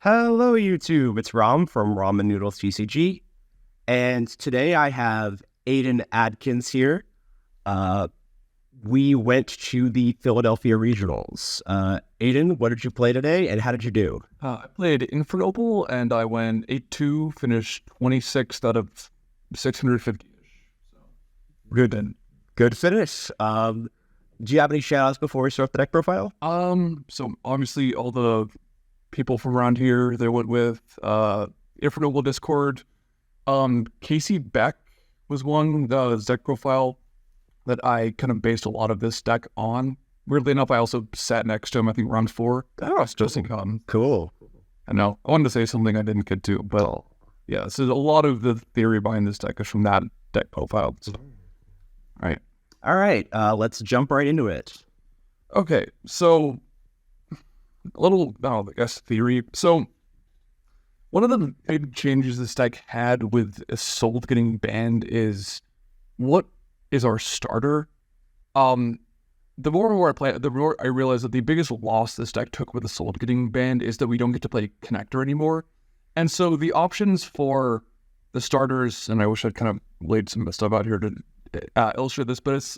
Hello, YouTube. It's Rom from Ramen Noodles TCG, and today I have Aidan Adkins here. We went to the Philadelphia Regionals. Aidan, what did you play today, and how did you do? I played Infernoble, and I went 8-2, finished 26th out of 650-ish. So, Good, good finish. Do you have any shout-outs before we start the deck profile? So obviously all the people from around here they went with Infernoble Discord. Casey Beck was one, the deck profile that I kind of based a lot of this deck on. Weirdly enough, I also sat next to him, I think round 4. Oh, just cool. I know. I wanted to say something I didn't get to, but yeah, so a lot of the theory behind this deck is from that deck profile. So, All right, let's jump right into it. Okay, so a little, I guess, theory. So one of the big changes this deck had with Assault getting banned is what is our starter? The more and more I play it, the more I realize that the biggest loss this deck took with Assault getting banned is that we don't get to play Connector anymore. And so the options for the starters, and I wish I'd kind of laid some stuff out here to illustrate this, but it's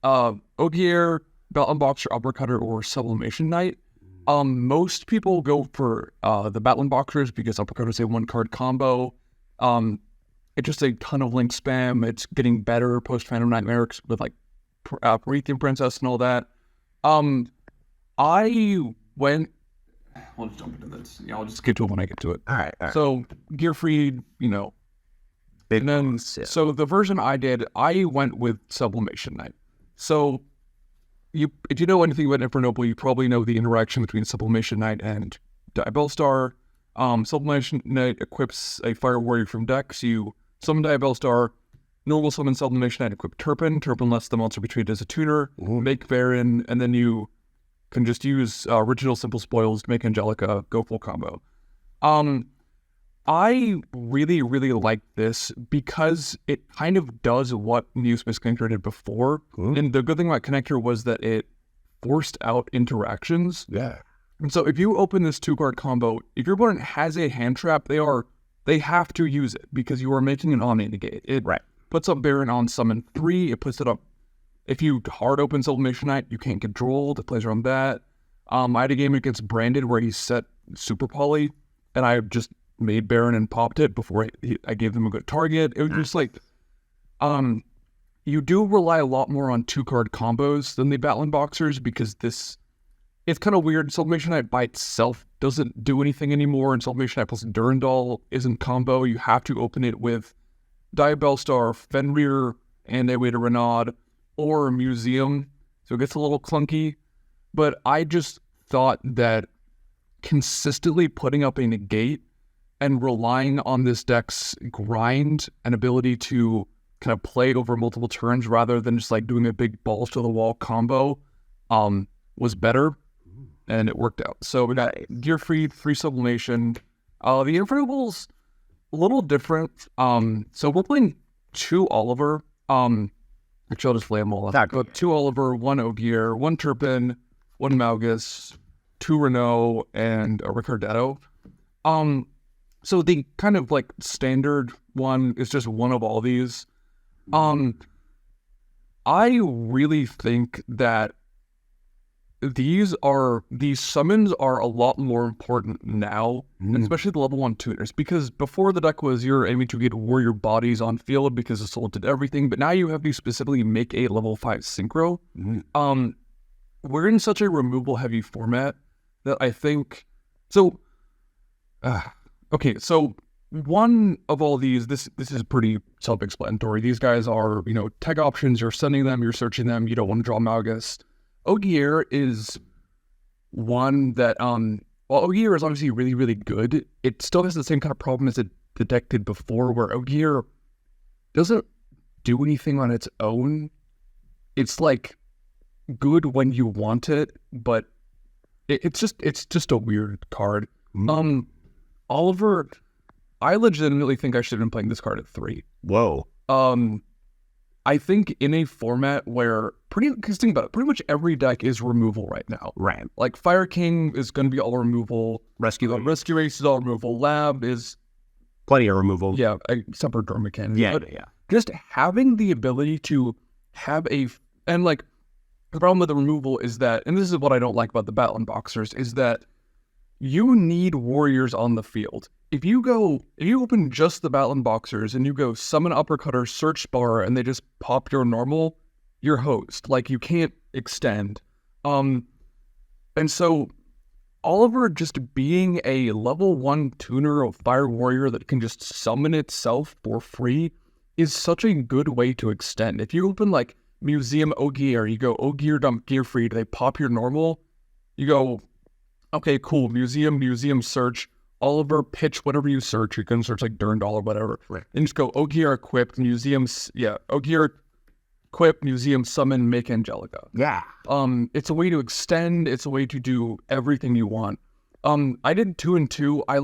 Ogier, Belt Unboxer, Uppercutter, or Sublimation Knight. Most people go for the Battle Unboxers because Uppercutter is a one-card combo. It's just a ton of link spam. It's getting better post-Phantom Nightmare with like Promethean Princess and all that. I went... I'll just jump into this. Yeah, I'll just get to it when I get to it. All right. So, Gearfried, Big and then, ones, yeah. so the version I did, I went with Sublimation Knight. So, if you know anything about Infernoble, you probably know the interaction between Sublimation Knight and Diabell Star. Sublimation Knight equips a Fire Warrior from deck, so you summon Diabell Star, normal summon Sublimation Knight, equip Turpin. Turpin lets the monster be treated as a tuner, make Baron, and then you can just use original Simple Spoils to make Angelica go full combo. I really, really like this because it kind of does what Neospace Connector did before. And the good thing about Connector was that it forced out interactions. Yeah. And so if you open this 2-card combo, if your opponent has a hand trap, they have to use it because you are making an Omni negate. It puts up Baron on summon 3. It puts it up. If you hard open Sublimation Knight, you can't get drolled. It plays around that. I had a game against Branded where he set Super Poly, and I just made Baron and popped it before I gave them a good target. It was just like, you do rely a lot more on 2-card combos than the Battle Unboxers because it's kind of weird. Sublimation Knight by itself doesn't do anything anymore, and Sublimation Knight plus Durandal isn't combo. You have to open it with Diabell Star, Fenrir, and a way to Renaud, or Museum, so it gets a little clunky. But I just thought that consistently putting up a negate and relying on this deck's grind and ability to kind of play over multiple turns rather than just like doing a big balls to the wall combo was better, and it worked out. So we got Gearfried, 3 Sublimation. The Infernoble's a little different. So we're playing 2 Oliver. Actually, I'll just lay them all out. 2 Oliver, 1 Ogier, 1 Turpin, 1 Malgus, 2 Renault, and a Ricardetto. So the kind of like standard one is just one of all these. I really think that these summons are a lot more important now, especially the level 1 tuners, because before the deck was you're aiming to get warrior bodies on field because Assault did everything, but now you have to specifically make a level 5 synchro. We're in such a removal heavy format that I think so. Okay, so one of all these, this is pretty self-explanatory. These guys are, tech options. You're sending them, you're searching them. You don't want to draw Malgus. Ogier is one that, while Ogier is obviously really, really good, it still has the same kind of problem as it detected before, where Ogier doesn't do anything on its own. It's like good when you want it, but it's just a weird card. Oliver, I legitimately think I should have been playing this card at 3. Whoa. I think in a format where because think about it, pretty much every deck is removal right now. Right. Like Fire King is going to be all removal. Rescue Race is all removal. Lab is plenty of removal. Yeah, except for Dorm Mechanic. Yeah, but just having the ability to have and like the problem with the removal is that, and this is what I don't like about the Battle Unboxers, is that you need warriors on the field. If you open just the Battle Unboxers and you go summon Uppercutter, search bar, and they just pop your normal, you're host. Like, you can't extend. And so Oliver just being a level 1 tuner of Fire Warrior that can just summon itself for free is such a good way to extend. If you open like Museum Ogier, you go Ogier dump gear free, they pop your normal, you go, okay, cool, museum search, Oliver pitch whatever you search, you can search like Durandal or whatever. Right. And just go Ogier equip, Ogier equip, museum summon, make Angelica. Yeah. It's a way to extend, it's a way to do everything you want. I did 2 and 2. I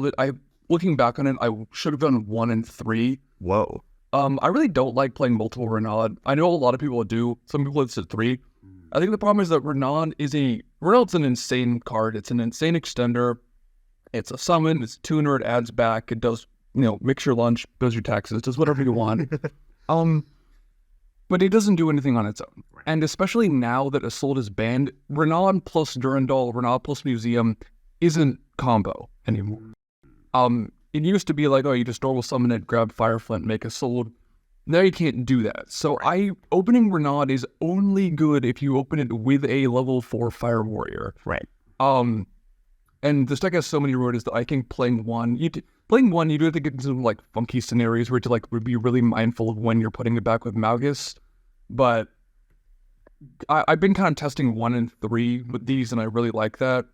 looking back on it, I should have done 1 and 3. Whoa. I really don't like playing multiple Renaud. I know a lot of people do. Some people it's at 3. I think the problem is that Renaud's an insane card. It's an insane extender. It's a summon. It's a tuner. It adds back. It does, mix your lunch, does your taxes, it does whatever you want. But it doesn't do anything on its own. Right. And especially now that Assault is banned, Renaud plus Durandal, Renaud plus Museum isn't combo anymore. It used to be like, oh, you just normal summon it, grab Fireflint, make a sword. Now you can't do that. So opening Renaud is only good if you open it with a level 4 Fire Warrior. Right. And this deck has so many rotas that I think playing one, you do have to get into some like funky scenarios where you have to like be really mindful of when you're putting it back with Malgus. But I've been kind of testing 1 and 3 with these, and I really like that.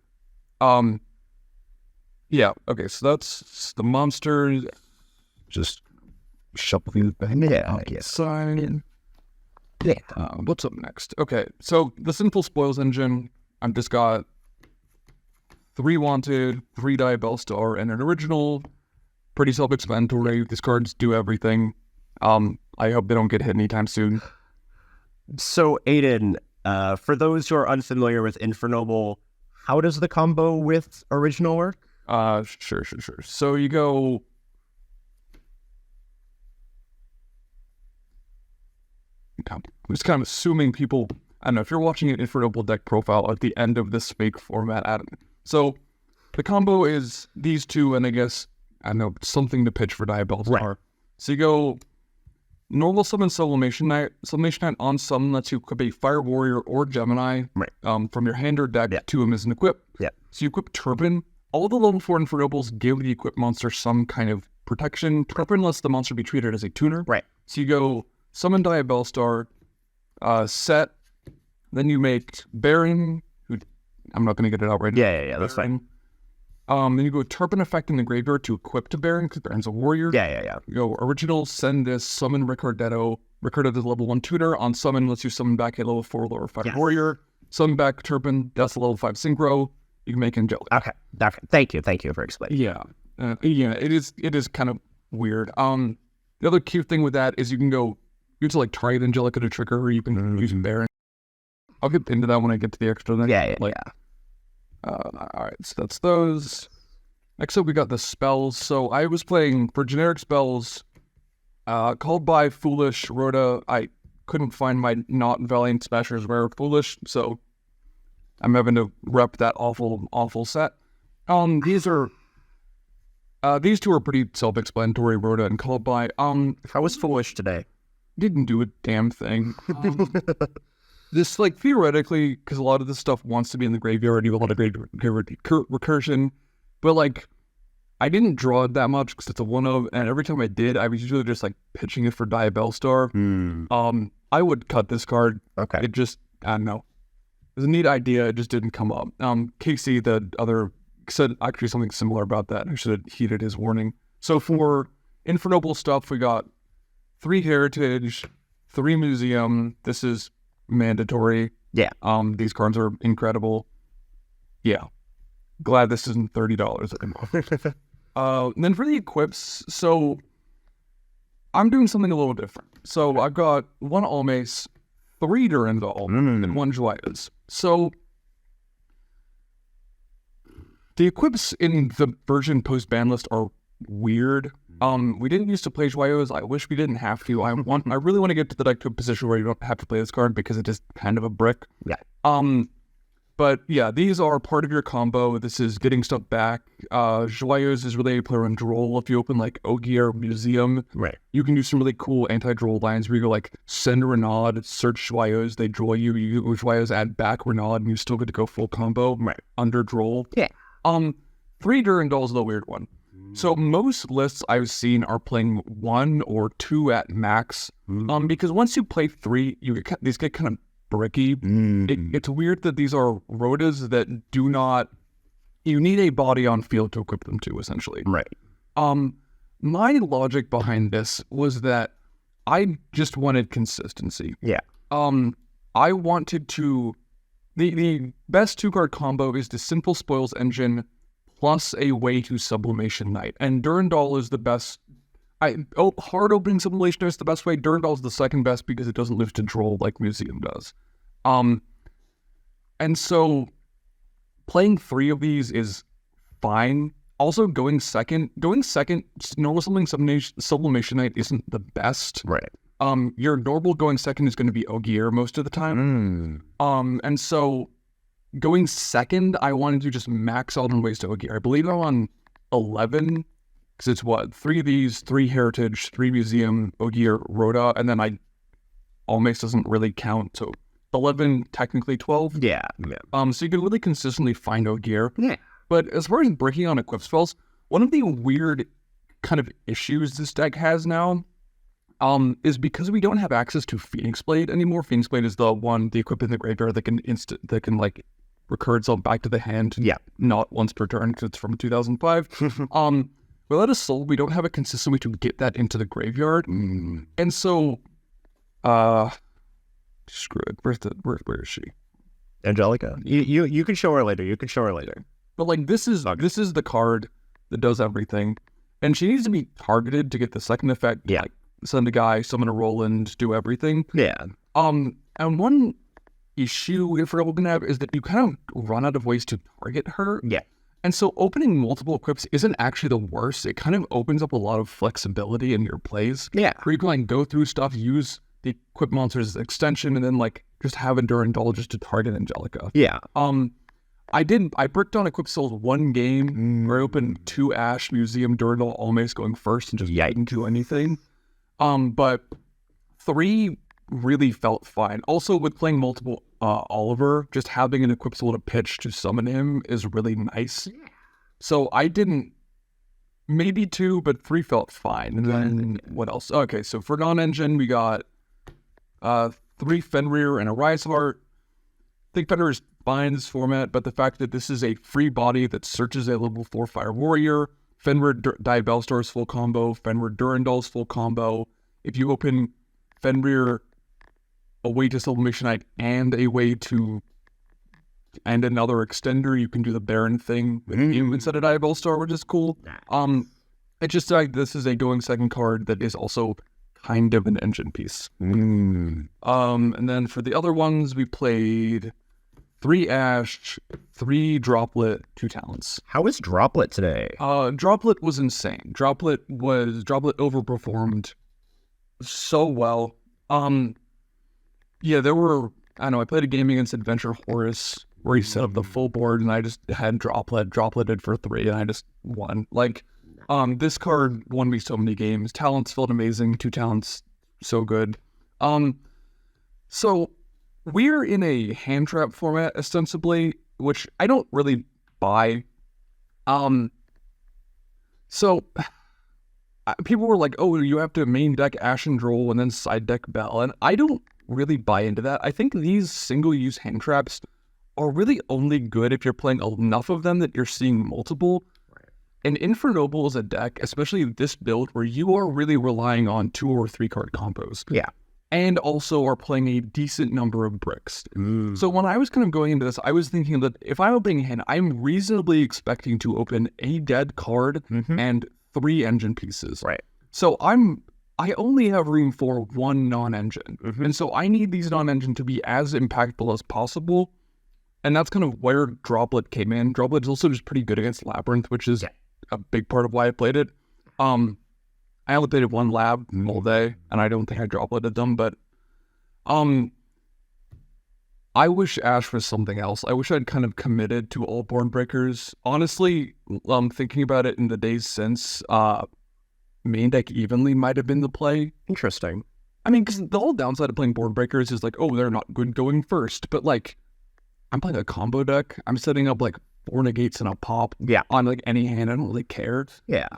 Yeah, okay, so that's the monsters. Just shuffle these back outside. Yeah. What's up next? Okay, so the Sinful Spoils engine, I've just got 3 Wanted, 3 Diabellstar, and an original. Pretty self-explanatory. These cards do everything. I hope they don't get hit anytime soon. So, Aidan, for those who are unfamiliar with Infernoble, how does the combo with original work? Sure. So you go... I'm just kind of assuming people... I don't know, if you're watching an Infernoble deck profile at the end of this fake format, Adam. So, the combo is these two, and I guess, I don't know, something to pitch for Diabellstar. Right. So you go... Normal summon Sublimation Knight. Sublimation Knight on summon lets you equip a Fire Warrior or Gemini from your hand or deck to him as an equip. Yeah. So you equip Turpin. All the level 4 Infernobles give the equipped monster some kind of protection. Turpin lets the monster be treated as a tuner. Right. So you go summon Diabellstar, set, then you make Baron, who I'm not going to get it out right now. Yeah, that's fine. Then you go Turpin effect in the graveyard to equip to Baron, because Baron's a warrior. Yeah. You go original, send this, summon Ricardetto. Ricardetto's level 1 tutor. On summon, lets you summon back a level 4 lower 5 warrior. Summon back Turpin, that's a level 5 synchro. You can make Angelica. Okay. Thank you for explaining. Yeah. It is kind of weird. The other cute thing with that is you can to like target Angelica to trigger, or you can use Baron. I'll get into that when I get to the extra thing. Yeah. Alright, so that's those. Next up, we got the spells. So I was playing, for generic spells, Called by Foolish, Rhoda. I couldn't find my not Valiant Smashers Rare Foolish, so I'm having to rep that awful set. These two are pretty self-explanatory, Rhoda and Called by. How was Foolish today? Didn't do a damn thing. This, like, theoretically, because a lot of this stuff wants to be in the graveyard, you have a lot of graveyard recursion, but, like, I didn't draw it that much because it's a one-of, and every time I did, I was usually just, like, pitching it for Diabellstar. I would cut this card. Okay. It just, I don't know. It was a neat idea, it just didn't come up. Casey, the other, said actually something similar about that. I should have heeded his warning. So for Infernoble stuff, we got 3 Heritage, 3 Museum. This is mandatory. Yeah. These cards are incredible. Yeah. Glad this isn't $30 anymore. And then for the equips, so I'm doing something a little different. So I've got 1 Almace, 3 Durandal, and 1 Joyeuse. So the equips in the version post-ban list are weird. We didn't used to play Joyeuse. I wish we didn't have to. I really want to get to the deck to a position where you don't have to play this card because it is kind of a brick. Yeah. But yeah, these are part of your combo. This is getting stuff back. Joyeuse is really a player on Droll. If you open like Ogier Museum, Right. you can do some really cool anti-Droll lines where you go like send Renaud, search Joyeuse, they draw you, you Joyeuse add back Renaud, and you still get to go full combo under Droll. Yeah. 3 Durandal is the weird one. So most lists I've seen are playing 1 or 2 at max. Because once you play 3, these get kind of bricky. It's weird that these are rotas that do not. You need a body on field to equip them to, essentially. Right. My logic behind this was that I just wanted consistency. Yeah. I wanted to. The best 2-card combo is the Sinful Spoils Engine plus a way to Sublimation Knight. And Durandal is the best. Hard opening Sublimation Knight is the best way. Durandal is the second best because it doesn't live to Droll like Museum does. And so playing 3 of these is fine. Also going second, normal Sublimation Knight isn't the best. Right. Your normal going second is going to be Ogier most of the time. And so going second, I wanted to just max out on ways to Ogier. I believe I'm on 11, because it's 3 of these, 3 Heritage, 3 Museum, Ogier, Rhoda, and then Almace doesn't really count, so 11, technically 12. Yeah. So you can really consistently find Ogier. Yeah. But as far as breaking on equip spells, one of the weird kind of issues this deck has now is because we don't have access to Phoenix Blade anymore. Phoenix Blade is the equip in the graveyard that can like recur itself back to the hand. Yeah. Not once per turn because it's from 2005. Without a soul, we don't have a consistent way to get that into the graveyard. And so, screw it. Where is she? Angelica. You can show her later. But like this is the card that does everything, and she needs to be targeted to get the second effect. Yeah. Like, send a guy, summon a Roland, do everything. Yeah. And one issue Infernoble can have is that you kind of run out of ways to target her. Yeah. And so opening multiple equips isn't actually the worst. It kind of opens up a lot of flexibility in your plays. Yeah. Where you can like go through stuff, use the equip monsters as extension, and then like just have a Durandal just to target Angelica. Yeah. I bricked on equip souls 1 game where I opened 2 Ash, Museum, Durandal, Almace going first and just didn't do anything. But 3 really felt fine. Also, with playing multiple Oliver, just having an equip soul to pitch to summon him is really nice. So I didn't, maybe 2, but 3 felt fine. And then what else? Okay, so for non-engine, we got 3 Fenrir and a Rise Heart. I think Fenrir is fine in this format, but the fact that this is a free body that searches a level 4 Fire Warrior, Fenrir Diabellstar's full combo, Fenrir Durandal's full combo. If you open Fenrir, a way to Sublimation Knight, and another extender, you can do the Baron thing with you instead of Diabellstar, which is cool. It's just like this is a going second card that is also kind of an engine piece. And then for the other ones, we played 3 Ash, 3 Droplet, 2 Talents. How is Droplet today? Droplet was insane. Droplet overperformed so well. Yeah, there were, I don't know, I played a game against Adventure Horus where he set up the full board and I just had Dropleted for 3 and I just won. Like, this card won me so many games. Talents felt amazing. 2 Talents, so good. So we're in a hand trap format ostensibly, which I don't really buy. So people were like, oh, you have to main deck Ashen Droll and then side deck Bell, and I don't really buy into that. I think these single-use hand traps are really only good if you're playing enough of them that you're seeing multiple. And Infernoble is a deck, especially this build, where you are really relying on 2 or 3 card combos. Yeah. And also are playing a decent number of bricks. So when I was kind of going into this, I was thinking that if I'm opening a hand, I'm reasonably expecting to open a dead card and 3 engine pieces. Right. So I'm I only have room for one non-engine. And so I need these non-engine to be as impactful as possible. And that's kind of where Droplet came in. Droplet is also just pretty good against Labyrinth, which is a big part of why I played it. I only played it one lab all day, and I don't think I Dropleted them, but I wish Ash was something else. I wish I'd kind of committed to all Board Breakers. Honestly, thinking about it in the days since, main deck evenly might have been the play. Interesting. I mean, because the whole downside of playing Board Breakers is like, oh, they're not good going first. But like, I'm playing a combo deck. I'm setting up like 4 negates and a pop on like any hand. I don't really care. Yeah.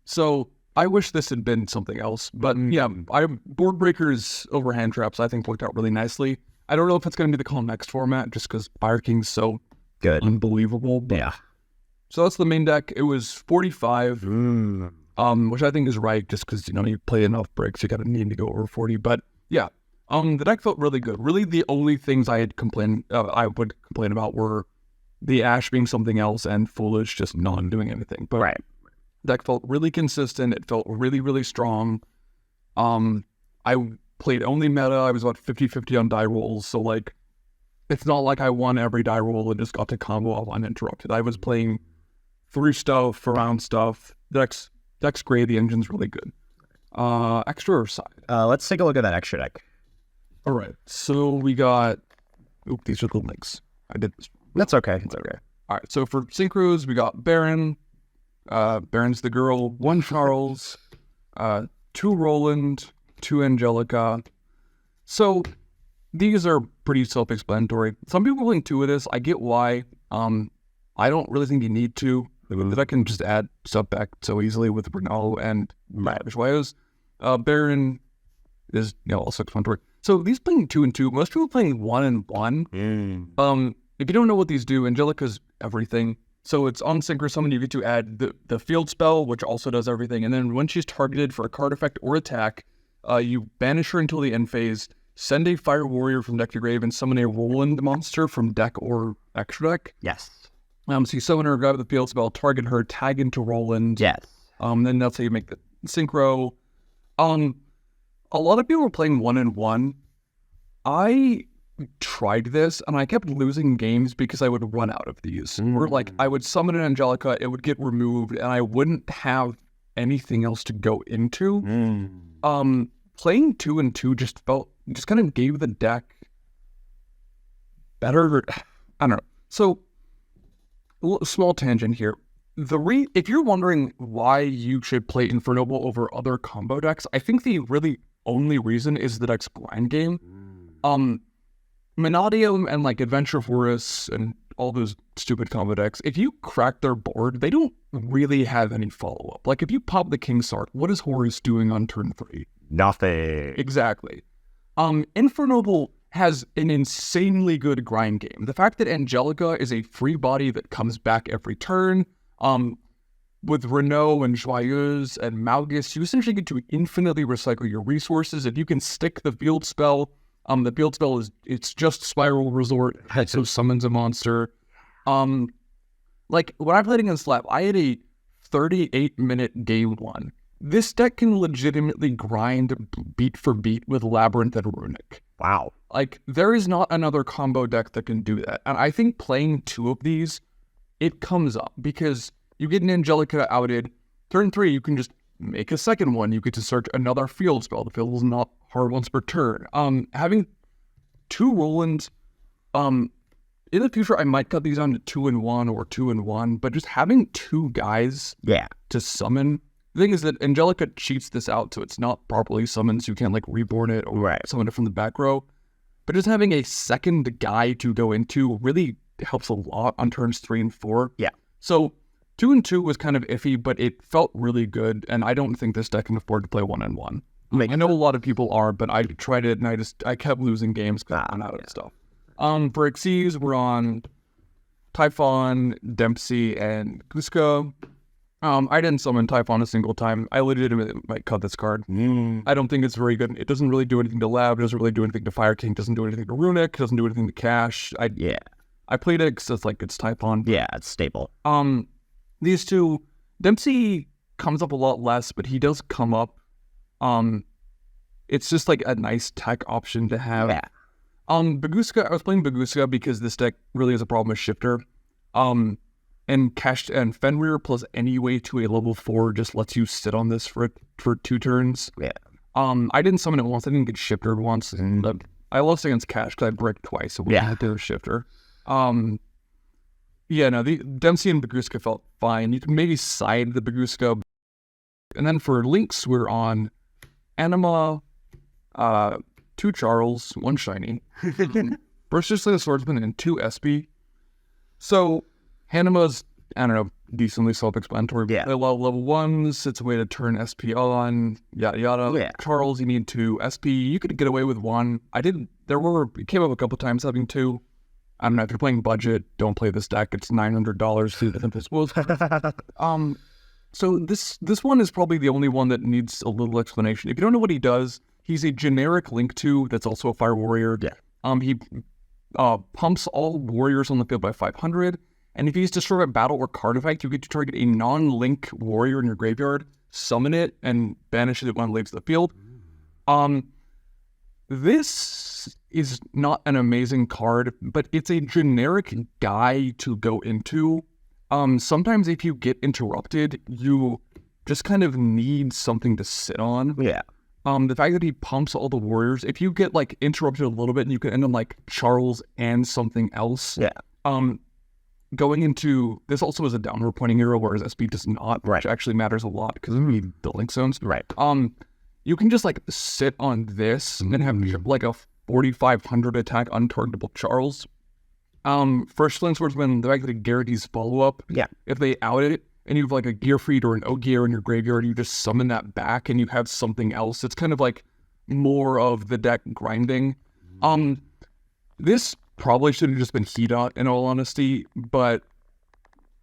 So I wish this had been something else. But yeah, Board Breakers over hand traps I think worked out really nicely. I don't know if it's going to be the Call Next format just because Fire King's so good, unbelievable. But, yeah. So that's the main deck. It was 45, which I think is right just because, you play enough breaks, you gotta need to go over 40. But yeah, the deck felt really good. Really, the only things I would complain about were the Ash being something else and Foolish just not doing anything. But deck felt really consistent. It felt really, really strong. I played only meta. I was about 50-50 on die rolls. So like, it's not like I won every die roll and just got to combo off uninterrupted. I was playing through stuff, around stuff. Deck's great. The engine's really good. Extra or side? Let's take a look at that extra deck. All right. So we got... Oop, these are the links. I did this. That's okay. It's okay. All right. So for synchros, we got Baron. Baron's the girl. 1 Charles. 2 Roland. 2 Angelica. So these are pretty self-explanatory. Some people link 2 of this. I get why. I don't really think you need to. That I can just add stuff back so easily with Renault and Vishwayos. Baron is also explanatory. So these playing 2 and 2. Most people playing 1 and 1. If you don't know what these do, Angelica's everything. So it's on Synchro Summon, you get to add the field spell, which also does everything. And then when she's targeted for a card effect or attack, you banish her until the end phase, send a Fire Warrior from deck to grave, and summon a Roland monster from deck or extra deck. Yes. So you summon her, grab the field spell, target her, tag into Roland. Yes. Then that's how you make the synchro. A lot of people were playing 1 and 1. I tried this and I kept losing games because I would run out of these. Or like I would summon an Angelica, it would get removed, and I wouldn't have anything else to go into. Playing 2 and 2 just kind of gave the deck better. I don't know. So, small tangent here. If you're wondering why you should play Infernoble over other combo decks, I think the really only reason is the deck's grind game. Menadium and like Adventure Forest and all those stupid combo decks, if you crack their board, they don't really have any follow-up. Like if you pop the King's Sark, what is Horus doing on turn 3? Nothing. Exactly. Infernoble has an insanely good grind game. The fact that Angelica is a free body that comes back every turn, with Renault and Joyeuse and Malgus, you essentially get to infinitely recycle your resources. If you can stick the field spell, the field spell it's just Spiral Resort, so summons a monster. Like when I played against Slap, I had a 38-minute game 1. This deck can legitimately grind beat for beat with Labyrinth and Runic. Wow. Like, there is not another combo deck that can do that. And I think playing 2 of these, it comes up because you get an Angelica outed. Turn 3, you can just make a second one. You get to search another field spell. The field is not hard once per turn. Having 2 Roland, in the future, I might cut these down to 2 and 1 or 2 and 1, but just having 2 guys to summon. The thing is that Angelica cheats this out, so it's not properly summoned, so you can't like reborn it or summon it from the back row. But just having a second guy to go into really helps a lot on turns 3 and 4. Yeah. So 2 and 2 was kind of iffy, but it felt really good, and I don't think this deck can afford to play 1 and 1. I know a lot of people are, but I tried it and I kept losing games because I ran out of stuff. For Xyz, we're on Typhon, Dempsey, and Cusco. I didn't summon Typhon a single time. I legitimately might cut this card. I don't think it's very good. It doesn't really do anything to Lab. It doesn't really do anything to Fire King. It doesn't do anything to Runic. It doesn't do anything to Cash. I played it because it's Typhon. Yeah, it's stable. These 2, Dempsey comes up a lot less, but he does come up. It's just like a nice tech option to have. Yeah. Baguska, I was playing Baguska because this deck really has a problem with Shifter. And Fenrir plus any way to a level 4 just lets you sit on this for 2 turns. Yeah. I didn't summon it once. I didn't get Shifter once. And I lost against Cash because I bricked twice. So we had to do a Shifter. Yeah, no, the Dempsey and Baguska felt fine. You can maybe side the Baguska. And then for links, we're on Anima, 2 Charles, 1 Shiny, Bristishly the Swordsman, and 2 SP. So, Anima's, I don't know, decently self-explanatory. Yeah. They love level 1s, it's a way to turn SP on, yada yada. Yeah. Charles, you need 2 SP. You could get away with 1. It came up a couple times having 2. I don't know, if you're playing budget, don't play this deck. It's $900. So this one is probably the only one that needs a little explanation. If you don't know what he does, he's a generic Link 2 that's also a Fire Warrior. Yeah. He pumps all warriors on the field by 500, and if he's destroyed by battle or card effect, you get to target a non-Link warrior in your graveyard, summon it, and banish it when it leaves the field. This is not an amazing card, but it's a generic guy to go into. Sometimes if you get interrupted, you just kind of need something to sit on. Yeah. The fact that he pumps all the warriors, if you get like interrupted a little bit and you can end on like Charles and something else. Yeah. Going into this also is a downward pointing arrow, whereas SP does not, which actually matters a lot because we need the link zones. Right. You can just like sit on this and have like a 4,500 attack untargetable Charles. First Flint Swordsman, the fact that it guarantees follow-up. Yeah. If they out it, and you have like a Gearfried or an Ogier in your graveyard, you just summon that back and you have something else. It's kind of like more of the deck grinding. This probably should have just been Heat-Out in all honesty, but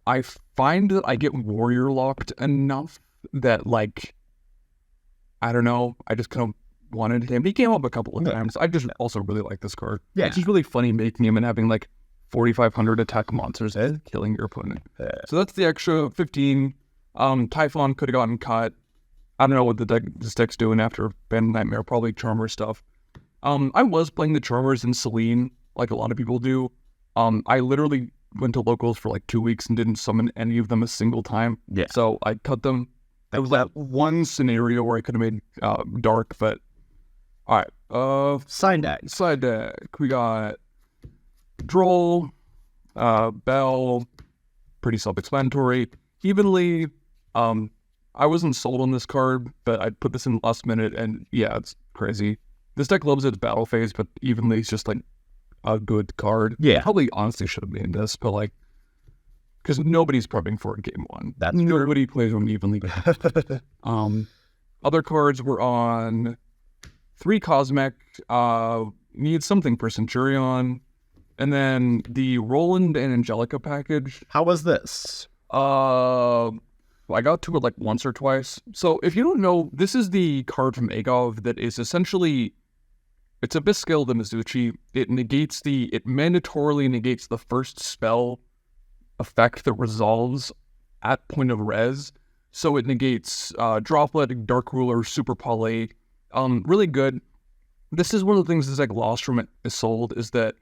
I find that I get warrior locked enough that like, I don't know, I just kind of wanted him. He came up a couple of times. I just also really like this card. Yeah. It's just really funny making him and having like 4,500 attack monsters and killing your opponent. So that's the extra 15. Typhon could have gotten cut. I don't know what this deck's doing after Band Nightmare, probably Charmer stuff. I was playing the Charmers in Selene, like a lot of people do. I literally went to locals for like 2 weeks and didn't summon any of them a single time. Yeah. So I cut them. There was that one scenario where I could have made Dark, but all right. Side deck. We got Droll, Bell, pretty self-explanatory. Evenly, I wasn't sold on this card, but I put this in last minute, and yeah, it's crazy. This deck loves its battle phase, but Evenly is just like a good card. Yeah. Probably honestly should have made this, but like, because nobody's prepping for game 1. That's nobody plays on Evenly. Other cards were on 3 Cosmic, need something for Centurion, and then the Roland and Angelica package. How was this? I got to it like once or twice. So if you don't know, this is the card from Agov that is essentially, it's Abyss Scale the Mizuchi. It mandatorily negates the first spell effect that resolves at point of res. So it negates Droplet, Dark Ruler, Super Poly. Really good. This is one of the things that's like lost from it is sold, is that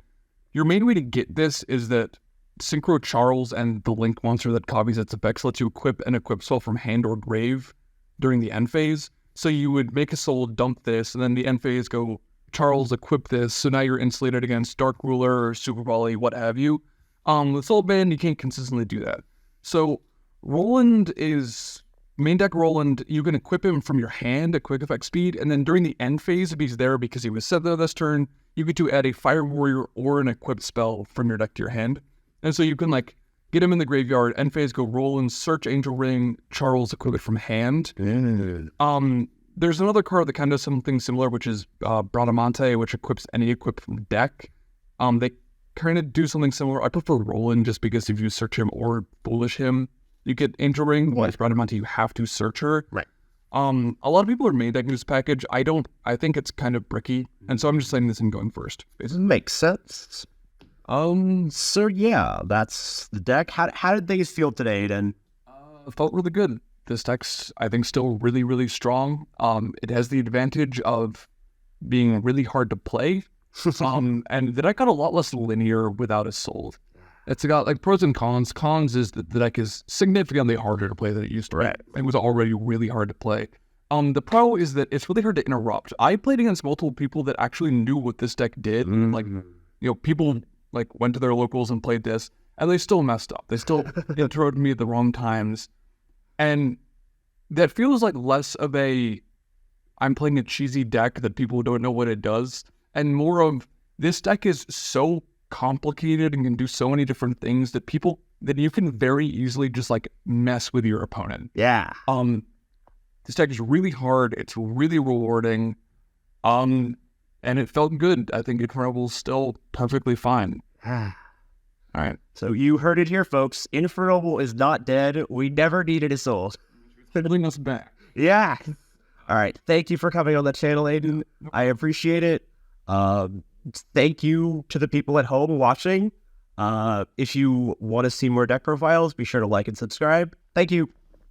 your main way to get this is that Synchro Charles and the Link monster that copies its effects lets you equip an equip spell from hand or grave during the end phase. So you would make a soul, dump this, and then the end phase go, Charles, equip this, so now you're insulated against Dark Ruler or Super Volley, what have you. With Soul Band, you can't consistently do that. So Roland is, main deck Roland, you can equip him from your hand at quick effect speed, and then during the end phase, if he's there because he was set there this turn, you get to add a Fire Warrior or an equipped spell from your deck to your hand. And so you can like get him in the graveyard, end phase, go Roland, search Angel Ring, Charles, equip it from hand. There's another card that kind of does something similar, which is Bradamante, which equips any equipped deck. They kind of do something similar. I prefer Roland just because if you search him or Foolish him, you get Angel Ring. With Bradamante, you have to search her. Right. A lot of people are main decking this package. I think it's kind of bricky, and so I'm just saying this and going first. Basically. Makes sense. So yeah, that's the deck. How did things feel today, Aidan? Felt really good. this deck's, I think, still really, really strong. It has the advantage of being really hard to play. And the deck got a lot less linear without a soul. It's got like pros and cons. Cons is that the deck is significantly harder to play than it used to be. It was already really hard to play. The pro is that it's really hard to interrupt. I played against multiple people that actually knew what this deck did. Like, people like went to their locals and played this, and they still messed up. They still introed me at the wrong times. And that feels like less of a, I'm playing a cheesy deck that people don't know what it does, and more of, this deck is so complicated and can do so many different things that you can very easily just like mess with your opponent. Yeah. This deck is really hard. It's really rewarding. And it felt good. I think Infernoble's still perfectly fine. All right. So you heard it here, folks. Infernoble is not dead. We never needed a soul. Bring us back. Yeah. All right. Thank you for coming on the channel, Aidan. I appreciate it. Thank you to the people at home watching. If you want to see more deck profiles, be sure to like and subscribe. Thank you.